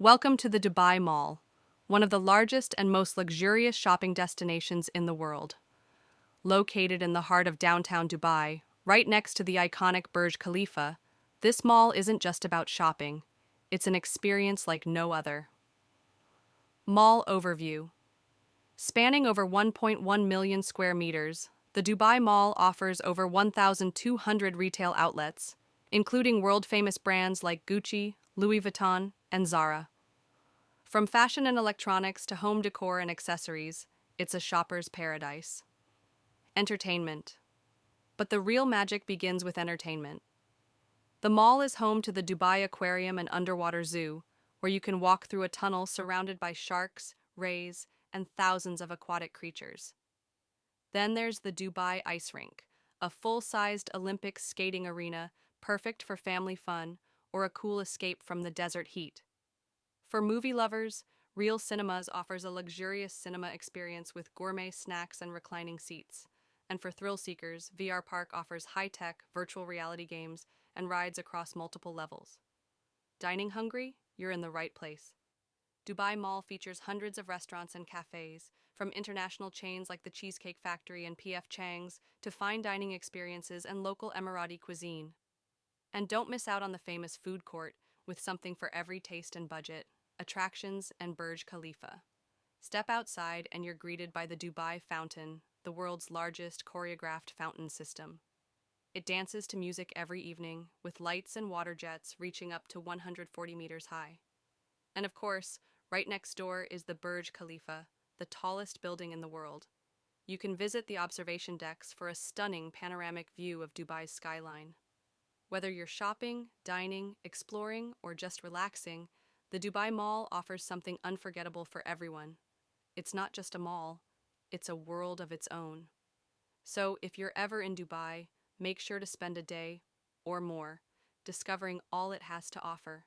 Welcome to the Dubai Mall, one of the largest and most luxurious shopping destinations in the world. Located in the heart of downtown Dubai, right next to the iconic Burj Khalifa, this mall isn't just about shopping, it's an experience like no other. Mall Overview. Spanning over 1.1 million square meters, the Dubai Mall offers over 1,200 retail outlets, including world-famous brands like Gucci, Louis Vuitton, and Zara. From fashion and electronics to home decor and accessories, it's a shopper's paradise. Entertainment. But the real magic begins with entertainment. The mall is home to the Dubai Aquarium and underwater zoo, where you can walk through a tunnel surrounded by sharks, rays, and thousands of aquatic creatures. Then there's the Dubai Ice Rink, a full-sized Olympic skating arena perfect for family fun or a cool escape from the desert heat. For movie lovers, Real Cinemas offers a luxurious cinema experience with gourmet snacks and reclining seats. And for thrill seekers, VR Park offers high-tech, virtual reality games and rides across multiple levels. Dining hungry? You're in the right place. Dubai Mall features hundreds of restaurants and cafes, from international chains like the Cheesecake Factory and P.F. Chang's to fine dining experiences and local Emirati cuisine. And don't miss out on the famous food court, with something for every taste and budget, attractions and Burj Khalifa. Step outside and you're greeted by the Dubai Fountain, the world's largest choreographed fountain system. It dances to music every evening, with lights and water jets reaching up to 140 meters high. And of course, right next door is the Burj Khalifa, the tallest building in the world. You can visit the observation decks for a stunning panoramic view of Dubai's skyline. Whether you're shopping, dining, exploring, or just relaxing, the Dubai Mall offers something unforgettable for everyone. It's not just a mall, it's a world of its own. So if you're ever in Dubai, make sure to spend a day, or more, discovering all it has to offer.